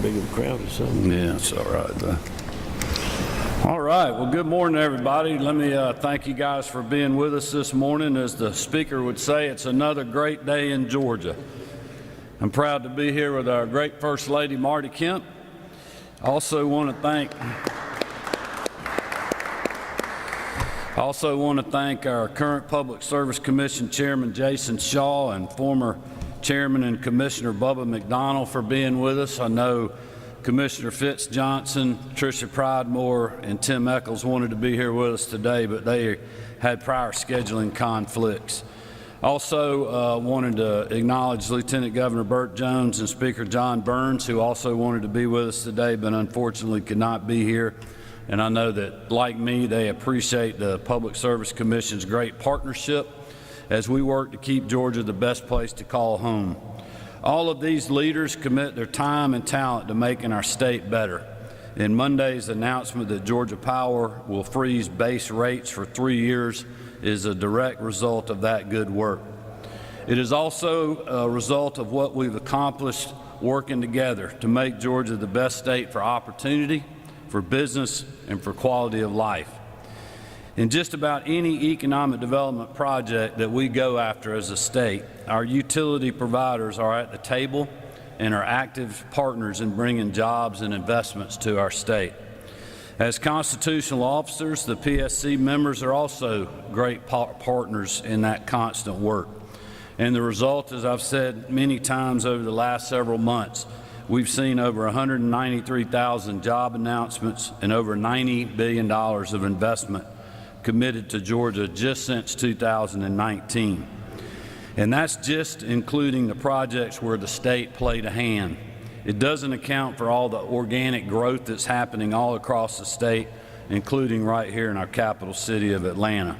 big of a crowd or something. Yeah, it's all right though. All right, well, good morning, everybody. Let me thank you guys for being with us this morning. As the speaker would say, it's another great day in Georgia. I'm proud to be here with our great First Lady, Marty Kemp. I also want to thank our current Public Service Commission Chairman Jason Shaw and former Chairman and Commissioner Bubba McDonald for being with us. I know Commissioner Fitz Johnson, Tricia Pridemore, and Tim Eccles wanted to be here with us today, but they had prior scheduling conflicts. Also wanted to acknowledge Lieutenant Governor Burt Jones and Speaker John Burns, who also wanted to be with us today, but unfortunately could not be here. And I know that, like me, they appreciate the Public Service Commission's great partnership as we work to keep Georgia the best place to call home. All of these leaders commit their time and talent to making our state better. In Monday's announcement that Georgia Power will freeze base rates for 3 years is a direct result of that good work. It is also a result of what we've accomplished working together to make Georgia the best state for opportunity, for business, and for quality of life. In just about any economic development project that we go after as a state, our utility providers are at the table and are active partners in bringing jobs and investments to our state. As constitutional officers, the PSC members are also great partners in that constant work. And the result, as I've said many times over the last several months, we've seen over 193,000 job announcements and over $90 billion of investment committed to Georgia just since 2019. And that's just including the projects where the state played a hand. It doesn't account for all the organic growth that's happening all across the state, including right here in our capital city of Atlanta.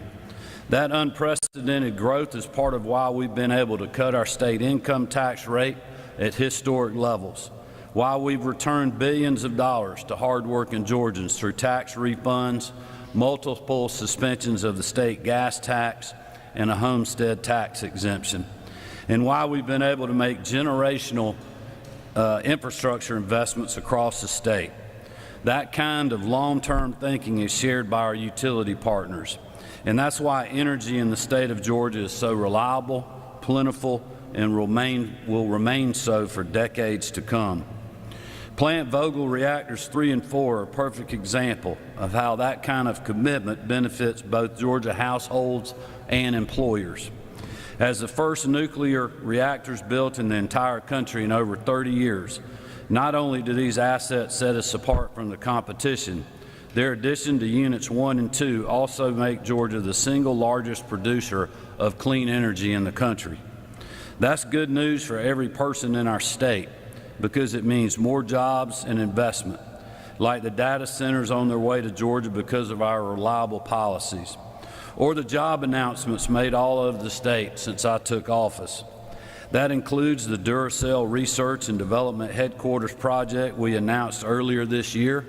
That unprecedented growth is part of why we've been able to cut our state income tax rate at historic levels, why we've returned billions of dollars to hardworking Georgians through tax refunds, multiple suspensions of the state gas tax, and a homestead tax exemption, and why we've been able to make generational infrastructure investments across the state. That kind of long-term thinking is shared by our utility partners, and that's why energy in the state of Georgia is so reliable, plentiful, and will remain so for decades to come. Plant Vogtle reactors 3 and 4 are a perfect example of how that kind of commitment benefits both Georgia households and employers. As the first nuclear reactors built in the entire country in over 30 years, not only do these assets set us apart from the competition, their addition to units 1 and 2 also make Georgia the single largest producer of clean energy in the country. That's good news for every person in our state, because it means more jobs and investment, like the data centers on their way to Georgia because of our reliable policies, or the job announcements made all over the state since I took office. That includes the Duracell Research and Development Headquarters project we announced earlier this year,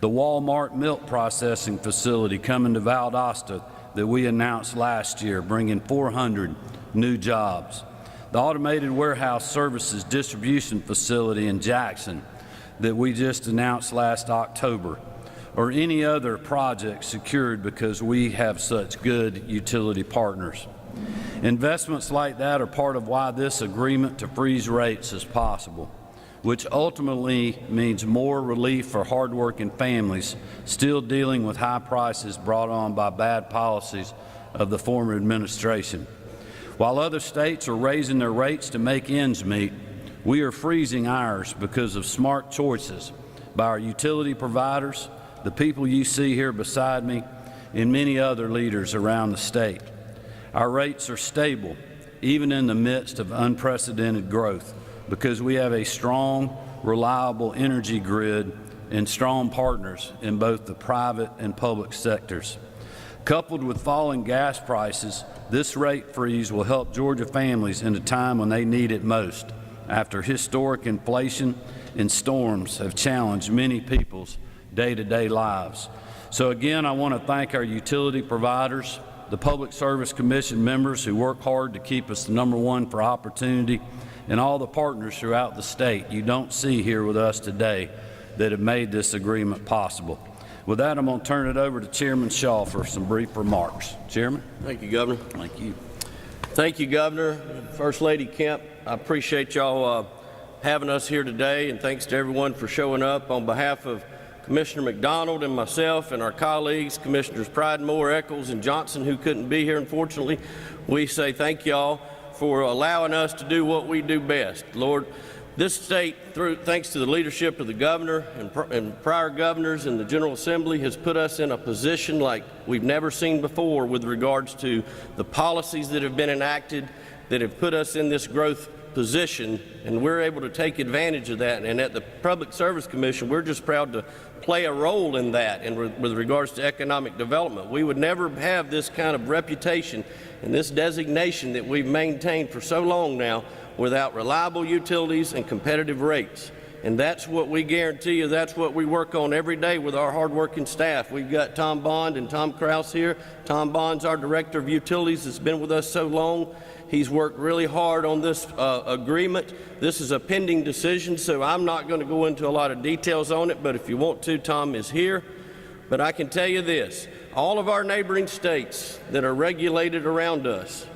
the Walmart milk processing facility coming to Valdosta that we announced last year, bringing 400 new jobs, the automated warehouse services distribution facility in Jackson that we just announced last October, or any other project secured because we have such good utility partners. Investments like that are part of why this agreement to freeze rates is possible, which ultimately means more relief for hardworking families still dealing with high prices brought on by bad policies of the former administration. While other states are raising their rates to make ends meet, we are freezing ours because of smart choices by our utility providers, the people you see here beside me, and many other leaders around the state. Our rates are stable, even in the midst of unprecedented growth, because we have a strong, reliable energy grid and strong partners in both the private and public sectors. Coupled with falling gas prices, this rate freeze will help Georgia families in a time when they need it most, after historic inflation and storms have challenged many people's day-to-day lives. So again, I want to thank our utility providers, the Public Service Commission members who work hard to keep us the #1 for opportunity, and all the partners throughout the state you don't see here with us today that have made this agreement possible. With that, I'm going to turn it over to Chairman Shaw for some brief remarks. Chairman? Thank you, Governor. Thank you. Thank you, Governor. First Lady Kemp, I appreciate y'all having us here today, and thanks to everyone for showing up. On behalf of Commissioner McDonald and myself and our colleagues, Commissioners Pridemore, Eccles, and Johnson, who couldn't be here, unfortunately, we say thank y'all for allowing us to do what we do best. Lord, this state, thanks to the leadership of the governor and prior governors and the General Assembly, has put us in a position like we've never seen before with regards to the policies that have been enacted that have put us in this growth position, and we're able to take advantage of that. And at the Public Service Commission, we're just proud to play a role in that and with regards to economic development. We would never have this kind of reputation and this designation that we've maintained for so long now without reliable utilities and competitive rates. And that's what we guarantee you. That's what we work on every day with our hardworking staff. We've got Tom Bond and Tom Krause here. Tom Bond's our Director of Utilities that's been with us so long. He's worked really hard on this agreement. This is a pending decision, so I'm not going to go into a lot of details on it, but if you want to, Tom is here. But I can tell you this, all of our neighboring states that are regulated around us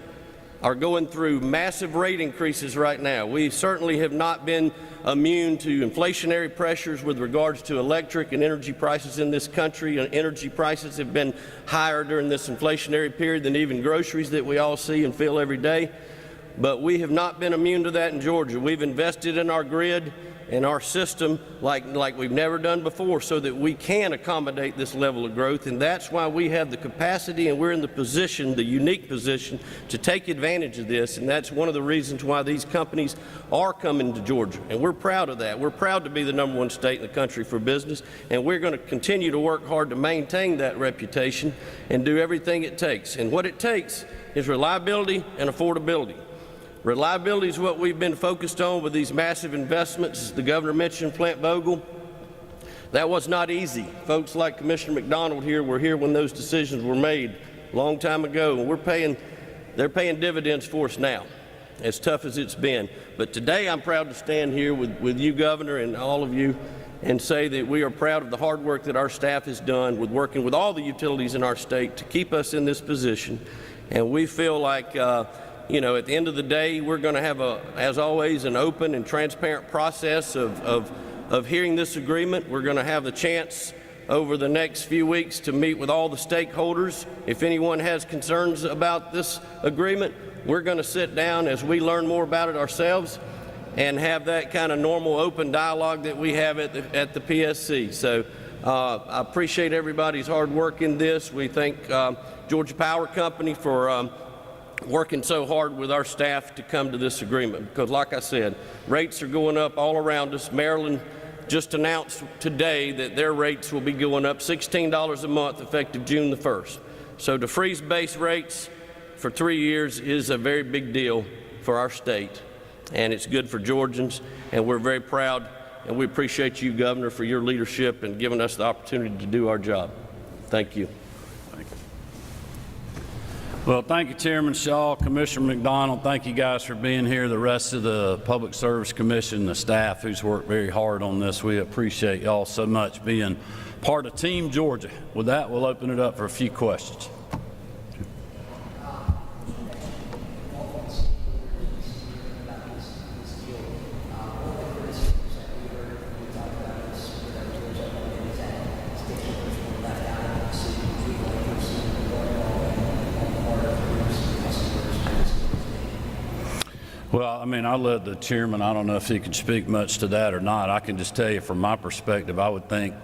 are going through massive rate increases right now. We certainly have not been immune to inflationary pressures with regards to electric and energy prices in this country. And energy prices have been higher during this inflationary period than even groceries that we all see and feel every day. But we have not been immune to that in Georgia. We've invested in our grid and our system like we've never done before so that we can accommodate this level of growth, and that's why we have the capacity and we're in the position, the unique position, to take advantage of this, and that's one of the reasons why these companies are coming to Georgia, and we're proud of that. We're proud to be the #1 state in the country for business, and we're going to continue to work hard to maintain that reputation and do everything it takes, and what it takes is reliability and affordability. Reliability is what we've been focused on with these massive investments. As the governor mentioned, Plant Vogel, that was not easy. Folks like Commissioner McDonald here were here when those decisions were made a long time ago, and they're paying dividends for us now, as tough as it's been. But today I'm proud to stand here with you, Governor, and all of you, and say that we are proud of the hard work that our staff has done with working with all the utilities in our state to keep us in this position. And we feel like you know, at the end of the day, we're going to have, as always, an open and transparent process of hearing this agreement. We're going to have the chance over the next few weeks to meet with all the stakeholders. If anyone has concerns about this agreement, we're going to sit down as we learn more about it ourselves and have that kind of normal open dialogue that we have at the PSC. So I appreciate everybody's hard work in this. We thank Georgia Power Company for working so hard with our staff to come to this agreement, because like I said, rates are going up all around us. Maryland just announced today that their rates will be going up $16 a month effective June the 1st. So to freeze base rates for 3 years is a very big deal for our state, and it's good for Georgians, and we're very proud, and we appreciate you, Governor, for your leadership and giving us the opportunity to do our job. Thank you. Well, thank you, Chairman Shaw, Commissioner McDonald. Thank you guys for being here. The rest of the Public Service Commission, the staff who's worked very hard on this, we appreciate y'all so much being part of Team Georgia. With that, we'll open it up for a few questions. Well, I mean, I'll let the chairman, I don't know if he can speak much to that or not. I can just tell you from my perspective, I would think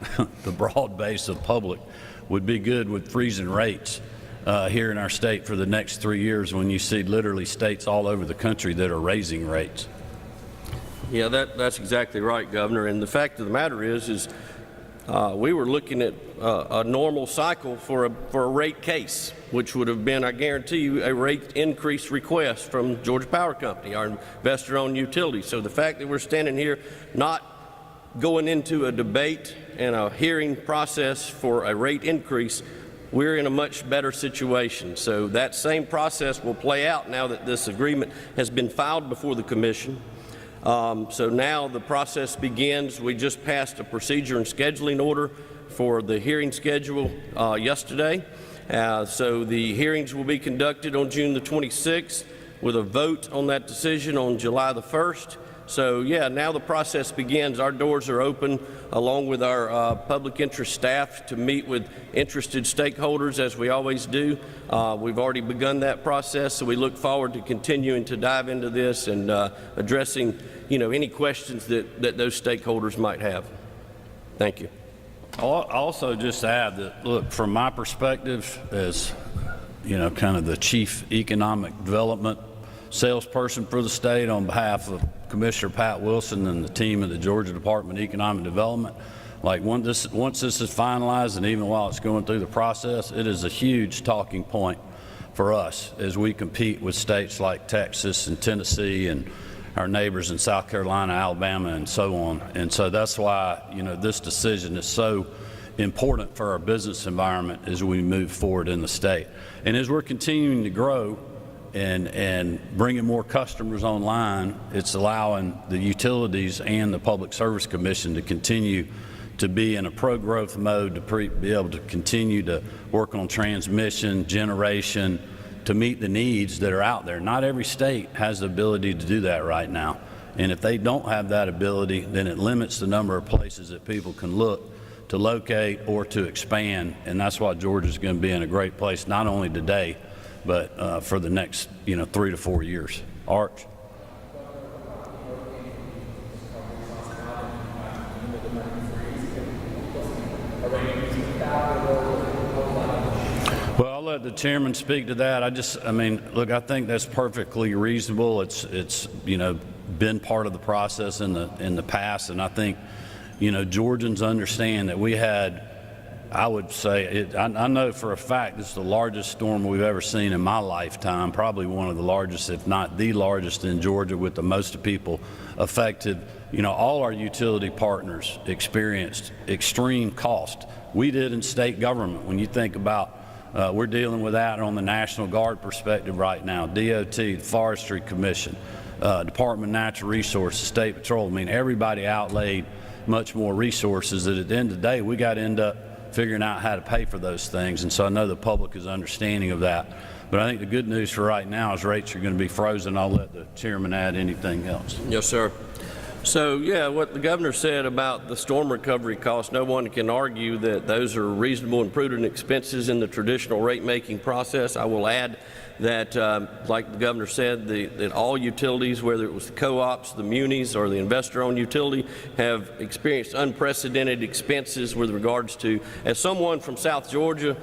the broad base of public would be good with freezing rates here in our state for the next 3 years when you see literally states all over the country that are raising rates. Yeah, that's exactly right, Governor. And the fact of the matter is we were looking at a normal cycle for a rate case, which would have been, I guarantee you, a rate increase request from Georgia Power Company, our investor-owned utility. So the fact that we're standing here not going into a debate and a hearing process for a rate increase, we're in a much better situation. So that same process will play out now that this agreement has been filed before the Commission. So now the process begins. We just passed a procedure and scheduling order for the hearing schedule yesterday. So the hearings will be conducted on June the 26th with a vote on that decision on July the 1st. So yeah, now the process begins. Our doors are open along with our public interest staff to meet with interested stakeholders as we always do. We've already begun that process, so we look forward to continuing to dive into this and addressing any questions that those stakeholders might have. Thank you. I'll also just add that, look, from my perspective as, kind of the Chief Economic Development salesperson for the state on behalf of Commissioner Pat Wilson and the team at the Georgia Department of Economic Development, like once this is finalized and even while it's going through the process, it is a huge talking point for us as we compete with states like Texas and Tennessee and our neighbors in South Carolina, Alabama, and so on. And so that's why, this decision is so important for our business environment as we move forward in the state. And as we're continuing to grow and bringing more customers online, it's allowing the utilities and the Public Service Commission to continue to be in a pro-growth mode, to be able to continue to work on transmission, generation, to meet the needs that are out there. Not every state has the ability to do that right now. And if they don't have that ability, then it limits the number of places that people can look to locate or to expand. And that's why Georgia's going to be in a great place, not only today, but for the next 3 to 4 years. Arch. Well, I'll let the chairman speak to that. Look, I think that's perfectly reasonable. It's been part of the process in the past, and I think Georgians understand that we had, I would say, I know for a fact this is the largest storm we've ever seen in my lifetime, probably one of the largest, if not the largest in Georgia, with the most people affected. All our utility partners experienced extreme cost. We did in state government. When you think about, we're dealing with that on the National Guard perspective right now, DOT, the Forestry Commission, Department of Natural Resources, State Patrol. Everybody outlaid much more resources that at the end of the day, we got to end up figuring out how to pay for those things. And so I know the public is understanding of that. But I think the good news for right now is rates are going to be frozen. I'll let the chairman add anything else. Yes, sir. So, yeah, what the governor said about the storm recovery costs, no one can argue that those are reasonable and prudent expenses in the traditional rate-making process. I will add that, like the governor said, that all utilities, whether it was the co-ops, the munis, or the investor-owned utility, have experienced unprecedented expenses with regards to, as someone from South Georgia,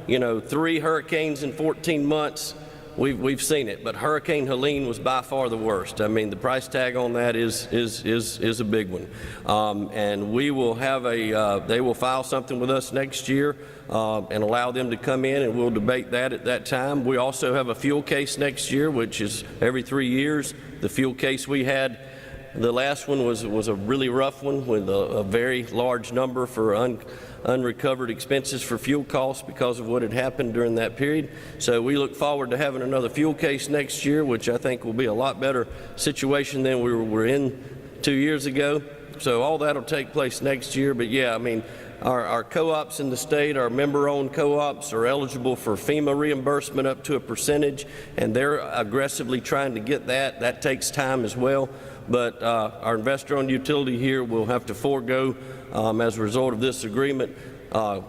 3 hurricanes in 14 months, we've seen it, but Hurricane Helene was by far the worst. The price tag on that is a big one. And we will have they will file something with us next year and allow them to come in, and we'll debate that at that time. We also have a fuel case next year, which is every 3 years. The fuel case we had, the last one was a really rough one with a very large number for unrecovered expenses for fuel costs because of what had happened during that period. So we look forward to having another fuel case next year, which I think will be a lot better situation than we were in 2 years ago. So all that will take place next year. But yeah, our co-ops in the state, our member-owned co-ops, are eligible for FEMA reimbursement up to a percentage, and they're aggressively trying to get that. That takes time as well. But our investor-owned utility here will have to forego, as a result of this agreement,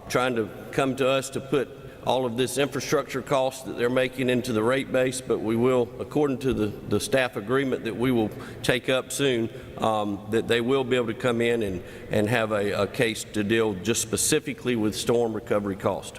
trying to come to us to put all of this infrastructure cost that they're making into the rate base. But we will, according to the staff agreement that we will take up soon, that they will be able to come in and have a case to deal just specifically with storm recovery cost.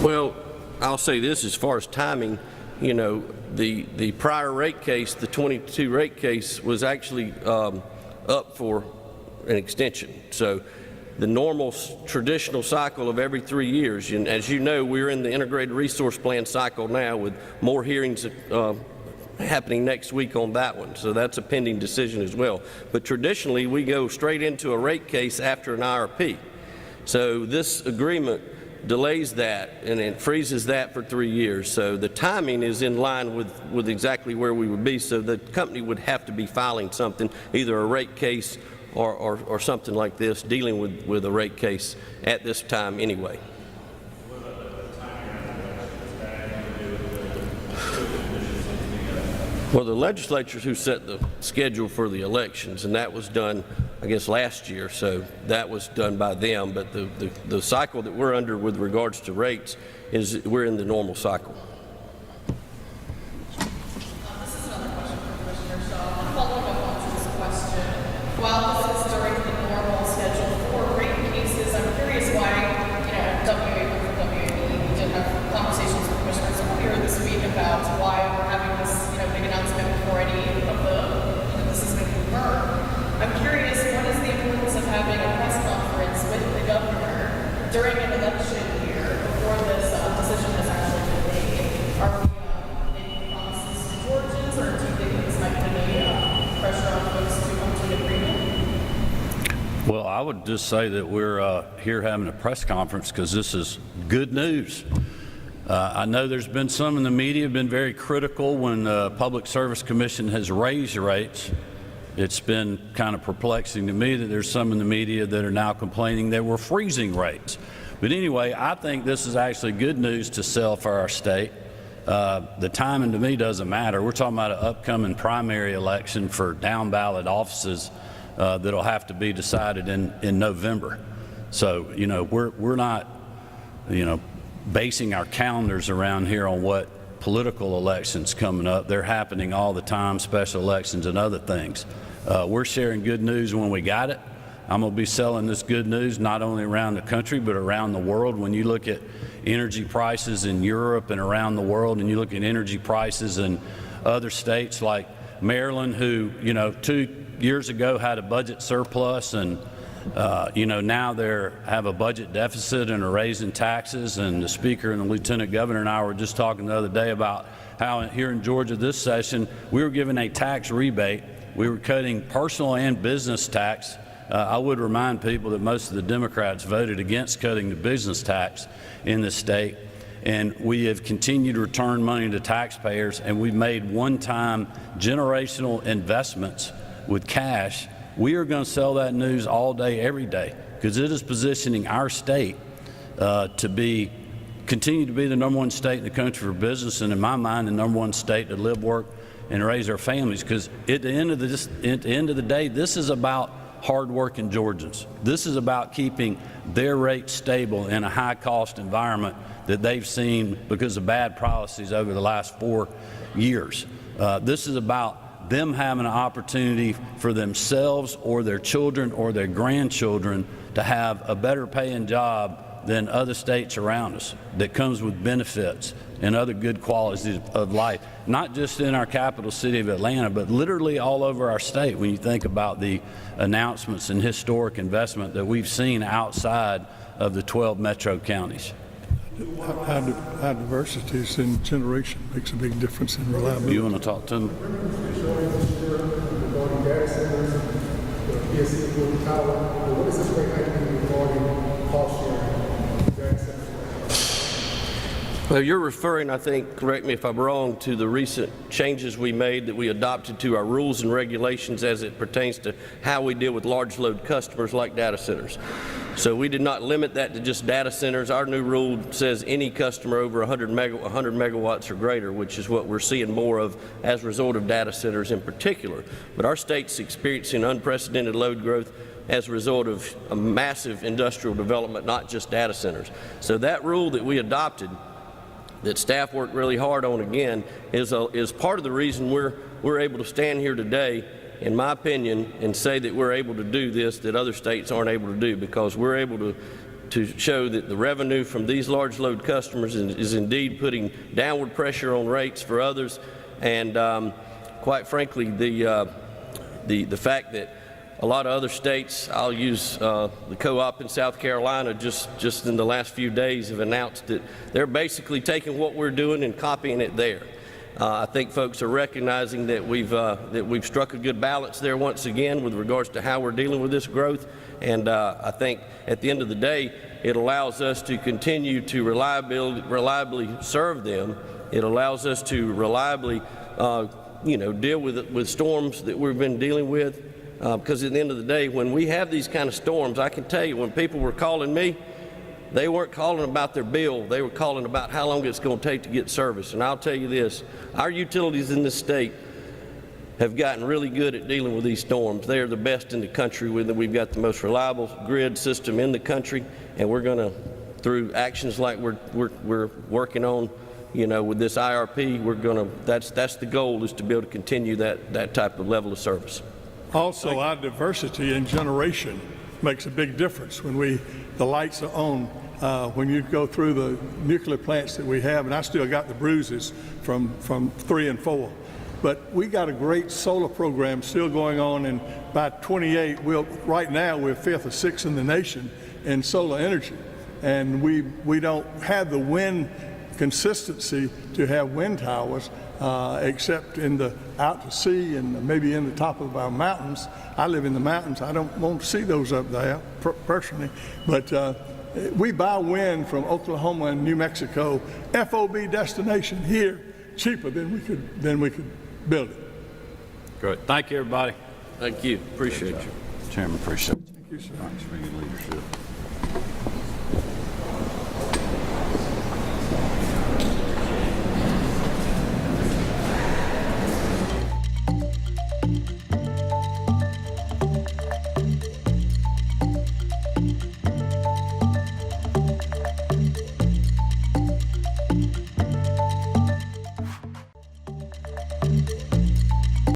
Well, I'll say this as far as timing, the prior rate case, the 22 rate case, was actually up for an extension. So the normal traditional cycle of every 3 years. And as you know, we're in the integrated resource plan cycle now with more hearings happening next week on that one. So that's a pending decision as well. But traditionally, we go straight into a rate case after an IRP. So this agreement delays that and it freezes that for 3 years. So the timing is in line with exactly where we would be. So the company would have to be filing something, either a rate case or something like this, dealing with a rate case at this time anyway. Well, the legislatures who set the schedule for the elections, and that was done, I guess, last year, so that was done by them. But the cycle that we're under with regards to rates is we're in the normal cycle. This is another question for Commissioner Shaw. Following up on this question, while this is during the normal schedule for rate cases, I'm curious why, WAB, we did have conversations with commissioners earlier this week about why we're having this, big announcement before any of this has been confirmed. I'm curious, what is the importance of having a press conference with the governor during an election year before this decision has actually been made? Are we making promises to Georgians, or do you think this might put any pressure on folks to come to an agreement? Well, I would just say that we're here having a press conference because this is good news. I know there's been some in the media have been very critical when the Public Service Commission has raised rates. It's been kind of perplexing to me that there's some in the media that are now complaining that we're freezing rates. But anyway, I think this is actually good news to sell for our state. The timing to me doesn't matter. We're talking about an upcoming primary election for down ballot offices that'll have to be decided in November. So, we're not, basing our calendars around here on what political elections coming up. They're happening all the time, special elections and other things. We're sharing good news when we got it. I'm going to be selling this good news not only around the country but around the world. When you look at energy prices in Europe and around the world, and you look at energy prices in other states like Maryland, who 2 years ago had a budget surplus, and now they have a budget deficit and are raising taxes. And the Speaker and the Lieutenant Governor and I were just talking the other day about how here in Georgia this session we were given a tax rebate. We were cutting personal and business tax. I would remind people that most of the Democrats voted against cutting the business tax in the state. And we have continued to return money to taxpayers, and we've made one-time generational investments with cash. We are going to sell that news all day, every day, because it is positioning our state to continue to be the #1 state in the country for business, and in my mind, the #1 state to live, work, and raise our families. Because at the end of the day, this is about hardworking Georgians. This is about keeping their rates stable in a high-cost environment that they've seen because of bad policies over the last 4 years. This is about them having an opportunity for themselves or their children or their grandchildren to have a better paying job than other states around us that comes with benefits and other good qualities of life, not just in our capital city of Atlanta, but literally all over our state when you think about the announcements and historic investment that we've seen outside of the 12 metro counties. How diversity in generation makes a big difference in reliability. You want to talk to them? Regarding data centers, the PSC tower, what is this rate hike regarding cost sharing data centers? Well, you're referring, I think, correct me if I'm wrong, to the recent changes we made that we adopted to our rules and regulations as it pertains to how we deal with large load customers like data centers. So we did not limit that to just data centers. Our new rule says any customer over 100 megawatts or greater, which is what we're seeing more of as a result of data centers in particular. But our state's experiencing unprecedented load growth as a result of a massive industrial development, not just data centers. So that rule that we adopted, that staff worked really hard on again, is part of the reason we're able to stand here today, in my opinion, and say that we're able to do this that other states aren't able to do, because we're able to show that the revenue from these large load customers is indeed putting downward pressure on rates for others. And quite frankly, the fact that a lot of other states, I'll use the co-op in South Carolina, just in the last few days have announced that they're basically taking what we're doing and copying it there. I think folks are recognizing that we've struck a good balance there once again with regards to how we're dealing with this growth, and I think at the end of the day, it allows us to continue to reliably serve them. It allows us to reliably, deal with storms that we've been dealing with. Because at the end of the day, when we have these kind of storms, I can tell you, when people were calling me, they weren't calling about their bill. They were calling about how long it's going to take to get service. And I'll tell you this, our utilities in this state have gotten really good at dealing with these storms. They are the best in the country. We've got the most reliable grid system in the country, and we're going to, through actions like we're working on, with this IRP, we're going to, that's the goal, is to be able to continue that type of level of service. Also, our diversity in generation makes a big difference when the lights are on. When you go through the nuclear plants that we have, and I still got the bruises from 3 and 4, but we got a great solar program still going on, and by 28, right now we're 5th or 6th in the nation in solar energy, and we don't have the wind consistency to have wind towers, except out to sea and maybe in the top of our mountains. I live in the mountains. I don't want to see those up there personally, but we buy wind from Oklahoma and New Mexico, FOB destination here, cheaper than we could build it. Great. Thank you, everybody. Thank you. Appreciate you. Chairman, appreciate it. Thank you, sir. Thanks for your leadership.